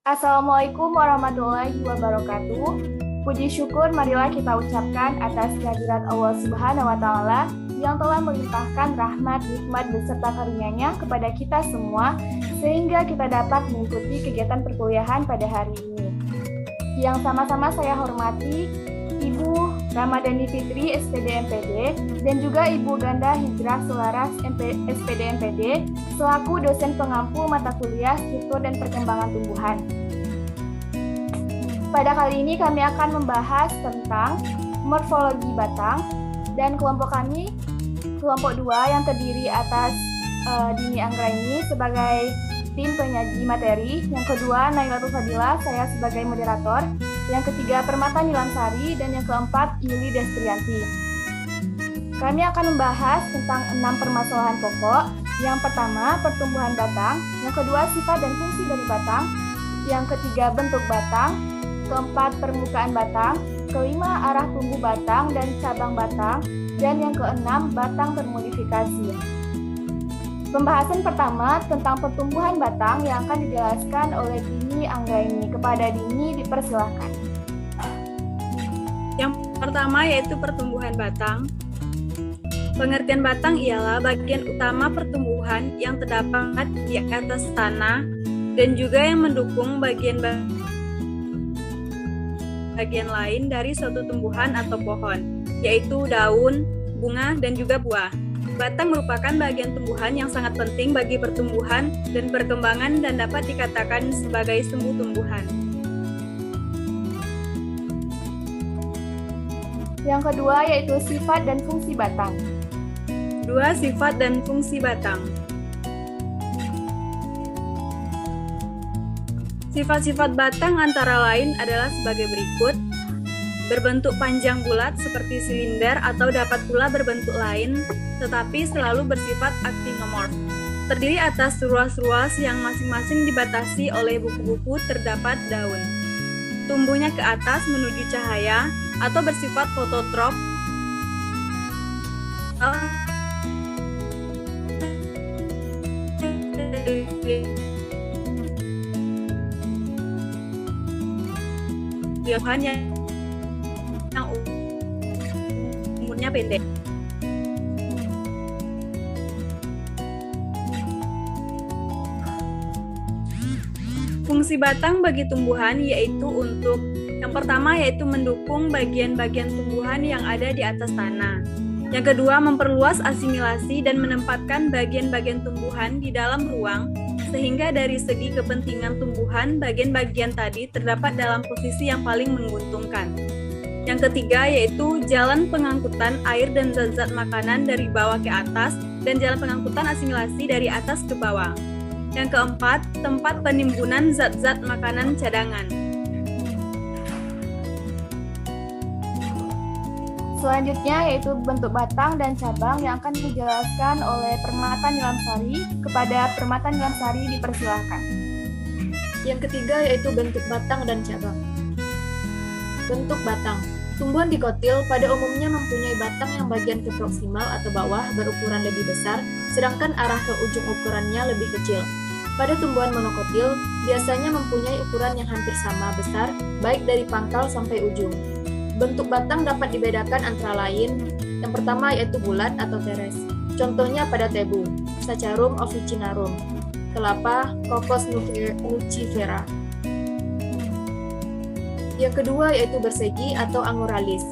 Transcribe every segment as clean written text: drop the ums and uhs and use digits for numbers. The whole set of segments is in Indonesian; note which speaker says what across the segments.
Speaker 1: Assalamualaikum warahmatullahi wabarakatuh. Puji syukur marilah kita ucapkan atas kehadirat Allah Subhanahu wa Ta'ala yang telah melimpahkan rahmat, nikmat beserta karunia-Nya kepada kita semua sehingga kita dapat mengikuti kegiatan perkuliahan pada hari ini. Yang sama-sama saya hormati Ibu Ramadhani Fitri SPD MPD dan juga Ibu Ganda Hijrah Selaras SPD MPD selaku dosen pengampu mata kuliah struktur dan perkembangan tumbuhan. Pada kali ini kami akan membahas tentang morfologi batang dan kelompok kami kelompok 2 yang terdiri atas Dini Anggraini sebagai tim penyaji materi, yang kedua Nailatul Fadilah, saya sebagai moderator, yang ketiga Permata Nilamsari, dan yang keempat Yuli Destrianti. Kami akan membahas tentang 6 permasalahan pokok. Yang pertama, pertumbuhan batang, yang kedua sifat dan fungsi dari batang, yang ketiga bentuk batang, keempat permukaan batang, kelima arah tumbuh batang dan cabang batang, dan yang keenam batang termodifikasi. Pembahasan pertama tentang pertumbuhan batang yang akan dijelaskan oleh Dini Anggraini. Kepada Dini dipersilahkan.
Speaker 2: Yang pertama yaitu pertumbuhan batang. Pengertian batang ialah bagian utama pertumbuhan yang terdapat di atas tanah dan juga yang mendukung bagian lain dari suatu tumbuhan atau pohon, yaitu daun, bunga, dan juga buah. Batang merupakan bagian tumbuhan yang sangat penting bagi pertumbuhan dan perkembangan dan dapat dikatakan sebagai sumbu tumbuhan.
Speaker 1: Yang kedua yaitu sifat dan fungsi batang.
Speaker 2: Dua, sifat dan fungsi batang. Sifat-sifat batang antara lain adalah sebagai berikut: berbentuk panjang bulat seperti silinder atau dapat pula berbentuk lain, tetapi selalu bersifat actinomorf. Terdiri atas ruas-ruas yang masing-masing dibatasi oleh buku-buku terdapat daun. Tumbuhnya ke atas menuju cahaya atau bersifat fototrof. Yang umurnya pendek. Fungsi batang bagi tumbuhan yaitu untuk yang pertama yaitu mendukung bagian-bagian tumbuhan yang ada di atas tanah. Yang kedua, memperluas asimilasi dan menempatkan bagian-bagian tumbuhan di dalam ruang sehingga dari segi kepentingan tumbuhan, bagian-bagian tadi terdapat dalam posisi yang paling menguntungkan. Yang ketiga yaitu jalan pengangkutan air dan zat-zat makanan dari bawah ke atas dan jalan pengangkutan asimilasi dari atas ke bawah. Yang keempat, tempat penimbunan zat-zat makanan cadangan.
Speaker 1: Selanjutnya yaitu bentuk batang dan cabang yang akan dijelaskan oleh Permata Nilamsari. Kepada Permata Nilamsari dipersilahkan.
Speaker 3: Yang ketiga yaitu bentuk batang dan cabang. Bentuk batang. Tumbuhan dikotil pada umumnya mempunyai batang yang bagian ke proksimal atau bawah berukuran lebih besar, sedangkan arah ke ujung ukurannya lebih kecil. Pada tumbuhan monokotil, biasanya mempunyai ukuran yang hampir sama besar, baik dari pangkal sampai ujung. Bentuk batang dapat dibedakan antara lain, yang pertama yaitu bulat atau teres. Contohnya pada tebu, Saccharum officinarum, kelapa, Cocos nucifera. Yang kedua yaitu bersegi atau anguralis.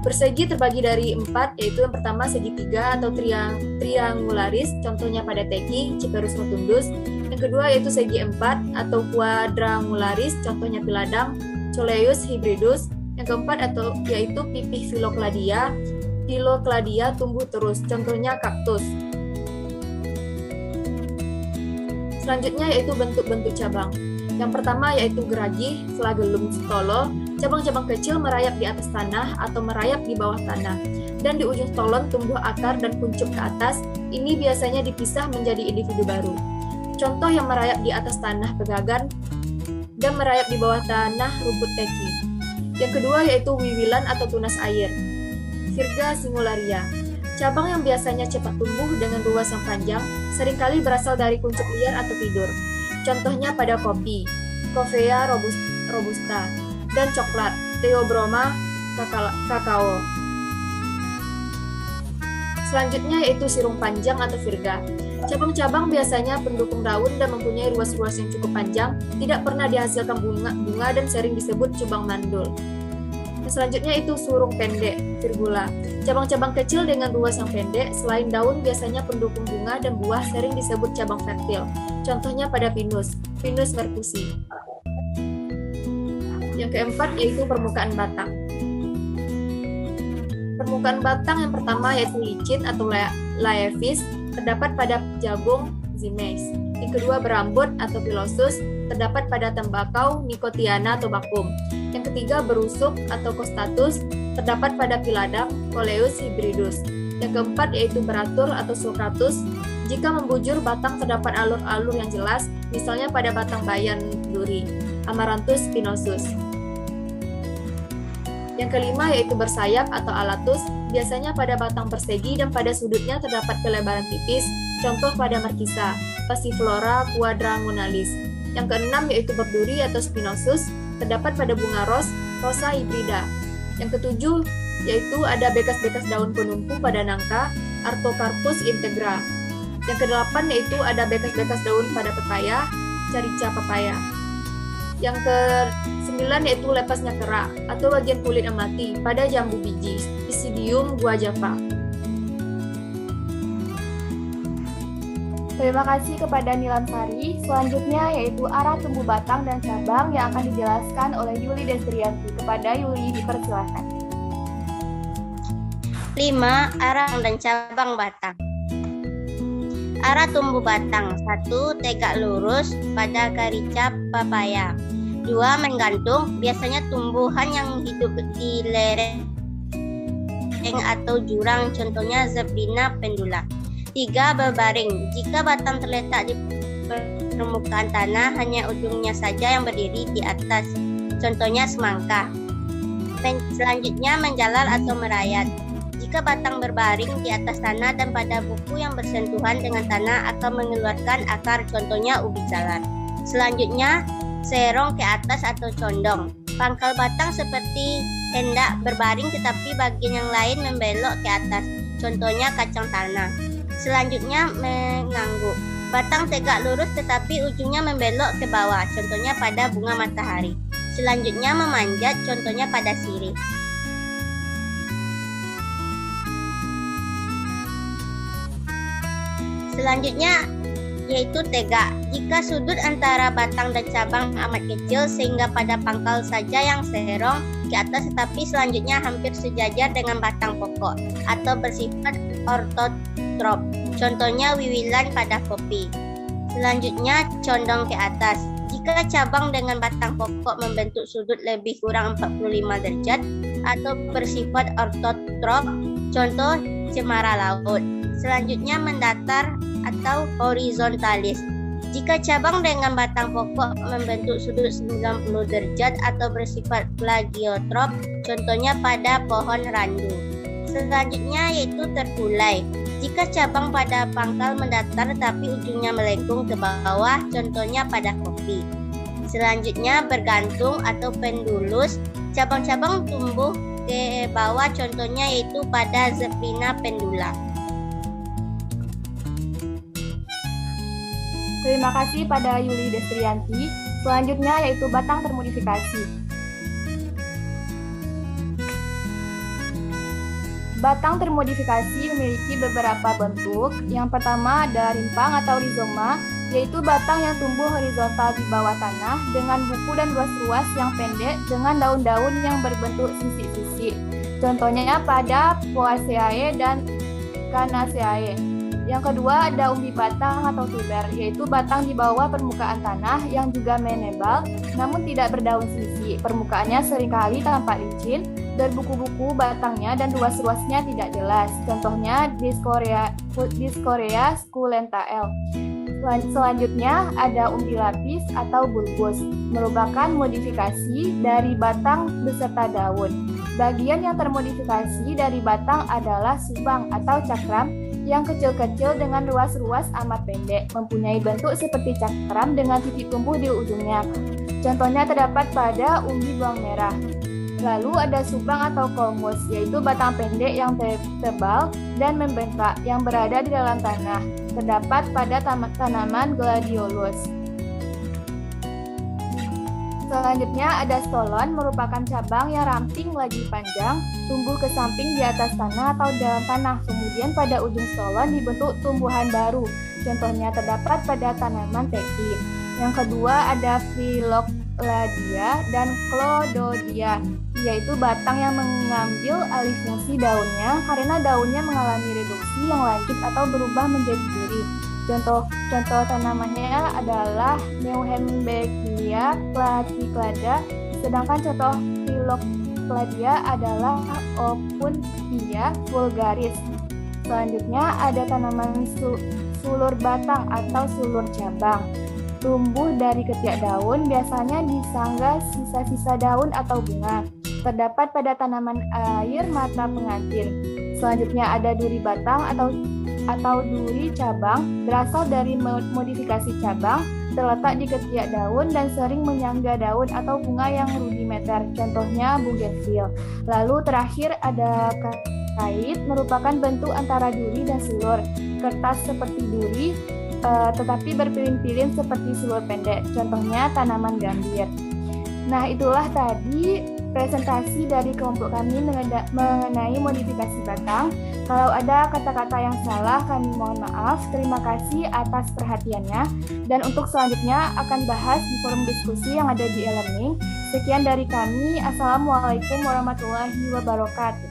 Speaker 3: Bersegi terbagi dari 4, yaitu yang pertama segitiga atau triangularis, contohnya pada teki, Ciperus rotundus. Yang kedua yaitu segi 4 atau quadrangularis, contohnya piladang, Coleus hybridus. Yang keempat yaitu pipih Phylocladia. Phylocladia tumbuh terus, contohnya kaktus. Selanjutnya yaitu bentuk-bentuk cabang. Yang pertama yaitu geragi, Flagellum stolo. Cabang-cabang kecil merayap di atas tanah atau merayap di bawah tanah. Dan di ujung stolon tumbuh akar dan kuncup ke atas. Ini biasanya dipisah menjadi individu baru. Contoh yang merayap di atas tanah pegagan dan merayap di bawah tanah rumput teki. Yang kedua yaitu wiwilan atau tunas air, Virga singularia. Cabang yang biasanya cepat tumbuh dengan ruas yang panjang, seringkali berasal dari kuncup liar atau tidur. contohnya pada kopi, Coffea robusta, dan coklat, Theobroma cacao. Selanjutnya yaitu sirung panjang atau virga. Cabang-cabang biasanya pendukung daun dan mempunyai ruas-ruas yang cukup panjang, tidak pernah dihasilkan bunga dan sering disebut cubang mandul. Selanjutnya itu surung pendek, virgula. Cabang-cabang kecil dengan ruas yang pendek, selain daun biasanya pendukung bunga dan buah sering disebut cabang fertil. Contohnya pada Pinus mercusi. Yang keempat yaitu permukaan batang. Permukaan batang yang pertama yaitu licin atau laevis, terdapat pada jagung, zimeis. Yang kedua berambut atau pilosus, terdapat pada tembakau, nicotiana atau bakum. Yang ketiga berusuk atau costatus, terdapat pada piladam, coleus hybridus. Yang keempat yaitu beratur atau sulcatus. Jika membujur, batang terdapat alur-alur yang jelas, misalnya pada batang bayan duri, Amaranthus spinosus. Yang kelima yaitu bersayap atau alatus, biasanya pada batang persegi dan pada sudutnya terdapat kelebaran tipis, contoh pada Markisa, Passiflora quadrangunalis. Yang keenam yaitu berduri atau spinosus, terdapat pada bunga ros, Rosa hybrida. Yang ketujuh yaitu ada bekas-bekas daun penumpu pada nangka, Artocarpus integra. Yang kedelapan yaitu ada bekas-bekas daun pada pepaya, Carica papaya. Yang ke-9 yaitu lepasnya kerak atau bagian kulit yang mati pada jambu biji, Pisidium guajava.
Speaker 1: Terima kasih kepada Nilamsari. Selanjutnya yaitu arah tumbuh batang dan cabang yang akan dijelaskan oleh Yuli Destrianti. Kepada Yuli dipersilakan.
Speaker 4: 5. Arah dan cabang batang. Arah tumbuh batang. 1. Tegak lurus pada Carica papaya. 2. Menggantung, biasanya tumbuhan yang hidup di lereng atau jurang, contohnya Zephyrina pendula. 3. Berbaring, jika batang terletak di permukaan tanah, hanya ujungnya saja yang berdiri di atas, contohnya semangka. Selanjutnya menjalar atau merayat. Jika batang berbaring di atas tanah dan pada buku yang bersentuhan dengan tanah akan mengeluarkan akar, contohnya ubi jalar. Selanjutnya serong ke atas atau condong. Pangkal batang seperti hendak berbaring tetapi bagian yang lain membelok ke atas, contohnya kacang tanah. Selanjutnya mengangguk. Batang tegak lurus tetapi ujungnya membelok ke bawah, contohnya pada bunga matahari. Selanjutnya memanjat, contohnya pada sirih. Selanjutnya yaitu tegak. Jika sudut antara batang dan cabang amat kecil sehingga pada pangkal saja yang serong ke atas tetapi selanjutnya hampir sejajar dengan batang pokok atau bersifat ortotrop, contohnya wiwilan pada kopi. Selanjutnya condong ke atas. Jika cabang dengan batang pokok membentuk sudut lebih kurang 45 derajat atau bersifat ortotrop, contoh cemara laut. Selanjutnya mendatar atau horizontalis. Jika cabang dengan batang pokok membentuk sudut 90 derajat atau bersifat plagiotrop, contohnya pada pohon randu. Selanjutnya yaitu terkulai. Jika cabang pada pangkal mendatar tetapi ujungnya melengkung ke bawah, contohnya pada kopi. Selanjutnya bergantung atau pendulus. Cabang-cabang tumbuh ke bawah, contohnya yaitu pada Zephyrina pendula.
Speaker 1: Terima kasih pada Yuli Destrianti. Selanjutnya yaitu batang termodifikasi. Batang termodifikasi memiliki beberapa bentuk. Yang pertama ada rimpang atau rizoma, yaitu batang yang tumbuh horizontal di bawah tanah dengan buku dan ruas-ruas yang pendek dengan daun-daun yang berbentuk sisik-sisik. Contohnya pada Poaceae dan Canaceae. Yang kedua ada umbi batang atau tuber, yaitu batang di bawah permukaan tanah yang juga menebal namun tidak berdaun sisik. Permukaannya seringkali tampak licin, berbuku-buku batangnya dan ruas-ruasnya tidak jelas. Contohnya Dioscorea sculenta L. Selanjutnya ada umbi lapis atau bulbus, merupakan modifikasi dari batang beserta daun. Bagian yang termodifikasi dari batang adalah subang atau cakram yang kecil-kecil dengan ruas-ruas amat pendek, mempunyai bentuk seperti cakram dengan titik tumbuh di ujungnya. Contohnya terdapat pada umbi bawang merah. Lalu ada subang atau kolmus, yaitu batang pendek yang tebal dan membengkak yang berada di dalam tanah. Terdapat pada tanaman gladiolus. Selanjutnya ada stolon, merupakan cabang yang ramping lagi panjang, tumbuh ke samping di atas tanah atau dalam tanah. Kemudian pada ujung stolon dibentuk tumbuhan baru. Contohnya terdapat pada tanaman teki. Yang kedua ada Phyllokladia dan Clododia, yaitu batang yang mengambil alih fungsi daunnya karena daunnya mengalami reduksi yang lanjut atau berubah menjadi duri. Contoh tanamannya adalah Neuhembekia platyclada, sedangkan contoh Phyllokladia adalah Opuntia vulgaris. Selanjutnya ada tanaman sulur batang atau sulur cabang. Tumbuh dari ketiak daun, biasanya disangga sisa-sisa daun atau bunga. Terdapat pada tanaman air mata pengantin. Selanjutnya ada duri batang atau duri cabang, berasal dari modifikasi cabang, terletak di ketiak daun dan sering menyangga daun atau bunga yang rudimeter. Contohnya bougainville. Lalu terakhir ada kait, merupakan bentuk antara duri dan sulur. Kertas seperti duri, tetapi berpilin-pilin seperti sulur pendek. Contohnya tanaman gambir. Nah, itulah tadi presentasi dari kelompok kami mengenai modifikasi batang. Kalau ada kata-kata yang salah, kami mohon maaf. Terima kasih atas perhatiannya. Dan untuk selanjutnya akan bahas di forum diskusi yang ada di e-learning. Sekian dari kami. Assalamualaikum warahmatullahi wabarakatuh.